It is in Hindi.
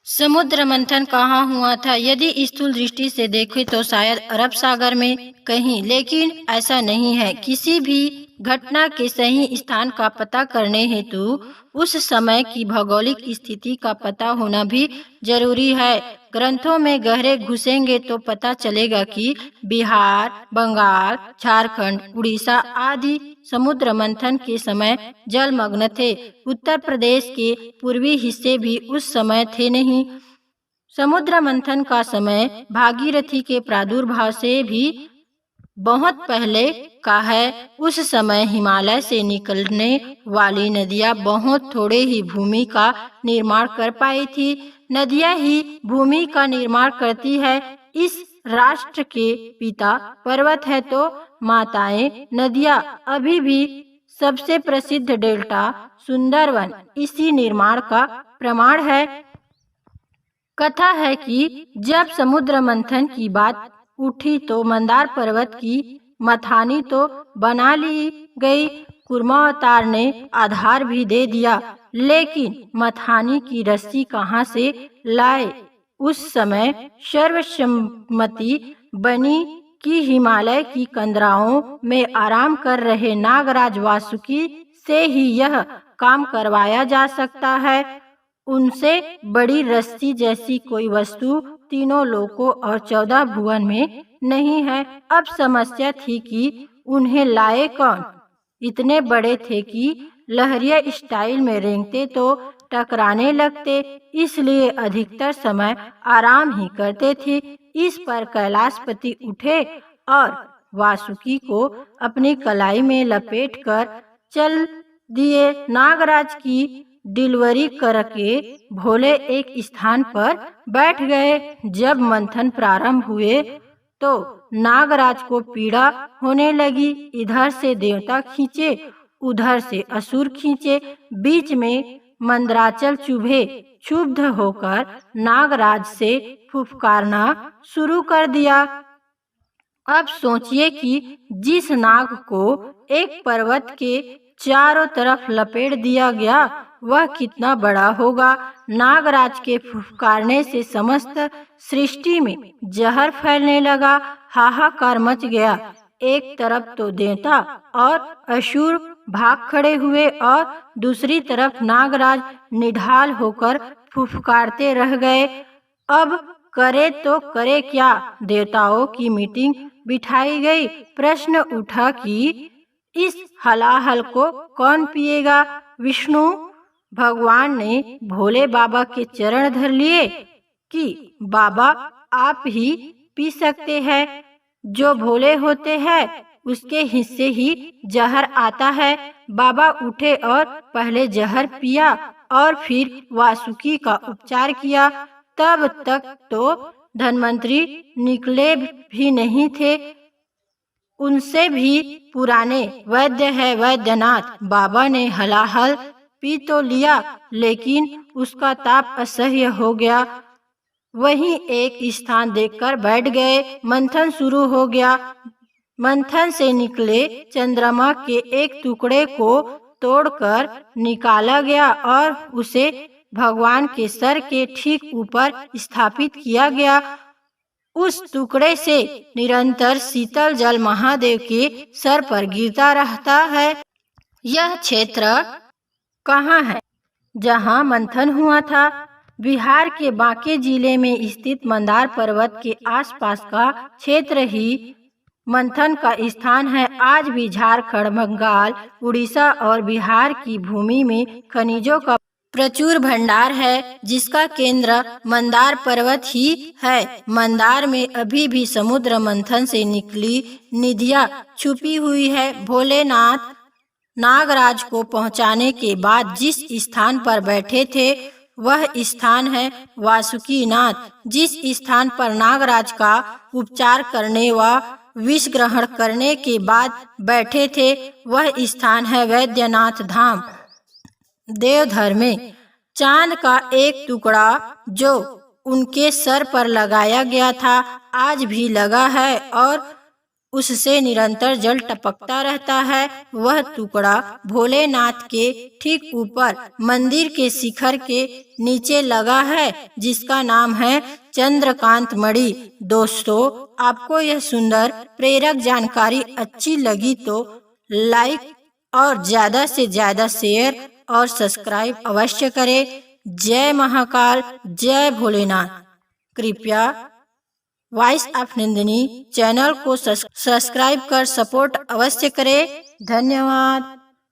समुद्र मंथन कहाँ हुआ था? यदि स्थूल दृष्टि से देखें तो शायद अरब सागर में कहीं, लेकिन ऐसा नहीं है। किसी भी घटना के सही स्थान का पता करने हेतु उस समय की भौगोलिक स्थिति का पता होना भी जरूरी है। ग्रंथों में गहरे घुसेंगे तो पता चलेगा कि बिहार, बंगाल, झारखंड, उड़ीसा आदि समुद्र मंथन के समय जलमग्न थे। उत्तर प्रदेश के पूर्वी हिस्से भी उस समय थे नहीं। समुद्र मंथन का समय भागीरथी के प्रादुर्भाव से भी बहुत पहले का है। उस समय हिमालय से निकलने वाली नदियां बहुत थोड़े ही भूमि का निर्माण कर पाई थी। नदियां ही भूमि का निर्माण करती है। इस राष्ट्र के पिता पर्वत है तो माताएं नदियां। अभी भी सबसे प्रसिद्ध डेल्टा सुंदरवन इसी निर्माण का प्रमाण है। कथा है कि जब समुद्र मंथन की बात उठी तो मंदार पर्वत की मथानी तो बना ली गई। कूर्मावतार ने आधार भी दे दिया, लेकिन मथानी की रस्सी कहाँ से लाए? उस समय सर्वसम्मति बनी कि हिमालय की कंदराओं में आराम कर रहे नागराज वासुकी से ही यह काम करवाया जा सकता है। उनसे बड़ी रस्सी जैसी कोई वस्तु तीनों लोकों और 14 भुवन में नहीं है। अब समस्या थी कि उन्हें लाए कौन? इतने बड़े थे कि लहरिया स्टाइल में रेंगते तो टकराने लगते, इसलिए अधिकतर समय आराम ही करते थे। इस पर कैलाशपति उठे और वासुकी को अपनी कलाई में लपेटकर चल दिए। नागराज की डिलीवरी करके भोले एक स्थान पर बैठ गए। जब मंथन प्रारंभ हुए तो नागराज को पीड़ा होने लगी। इधर से देवता खींचे, उधर से असुर खींचे, बीच में मंदराचल चुभे। क्षुब्ध होकर नागराज से फुफकारना शुरू कर दिया। अब सोचिए कि जिस नाग को एक पर्वत के चारों तरफ लपेट दिया गया वह कितना बड़ा होगा। नागराज के फुफकारने से समस्त सृष्टि में जहर फैलने लगा। हाहाकार मच गया। एक तरफ तो देवता और असुर भाग खड़े हुए और दूसरी तरफ नागराज निढाल होकर फुफकारते रह गए। अब करे तो करे क्या? देवताओं की मीटिंग बिठाई गई। प्रश्न उठा कि इस हलाहल को कौन पिएगा? विष्णु भगवान ने भोले बाबा के चरण धर लिए कि बाबा आप ही पी सकते हैं। जो भोले होते हैं उसके हिस्से ही जहर आता है। बाबा उठे और पहले जहर पिया और फिर वासुकी का उपचार किया। तब तक तो धन्वंतरी निकले भी नहीं थे। उनसे भी पुराने वैद्य है वैद्यनाथ। बाबा ने हलाहल पी तो लिया, लेकिन उसका ताप असह्य हो गया। वहीं एक स्थान देखकर बैठ गए। मंथन शुरू हो गया। मंथन से निकले चंद्रमा के एक टुकड़े को तोड़कर निकाला गया और उसे भगवान के सर के ठीक ऊपर स्थापित किया गया। उस टुकड़े से निरंतर शीतल जल महादेव के सर पर गिरता रहता है। यह क्षेत्र कहाँ है जहाँ मंथन हुआ था? बिहार के बांके जिले में स्थित मंदार पर्वत के आसपास का क्षेत्र ही मंथन का स्थान है। आज भी झारखंड, बंगाल, उड़ीसा और बिहार की भूमि में खनिजों का प्रचुर भंडार है, जिसका केंद्र मंदार पर्वत ही है। मंदार में अभी भी समुद्र मंथन से निकली निधियां छुपी हुई है। भोलेनाथ नागराज को पहुंचाने के बाद जिस स्थान पर बैठे थे वह स्थान है वासुकी नाथ। जिस स्थान पर नागराज का उपचार करने व विष ग्रहण करने के बाद बैठे थे वह स्थान है वैद्यनाथ धाम। देवधर में चांद का एक टुकड़ा जो उनके सर पर लगाया गया था आज भी लगा है और उससे निरंतर जल टपकता रहता है। वह टुकड़ा भोलेनाथ के ठीक ऊपर मंदिर के शिखर के नीचे लगा है, जिसका नाम है चंद्रकांत मणि। दोस्तों, आपको यह सुंदर प्रेरक जानकारी अच्छी लगी तो लाइक और ज्यादा से ज्यादा शेयर और सब्सक्राइब अवश्य करें। जय महाकाल, जय भोलेनाथ। कृपया वॉइस ऑफ नंदिनी चैनल को सब्सक्राइब कर सपोर्ट अवश्य करें। धन्यवाद।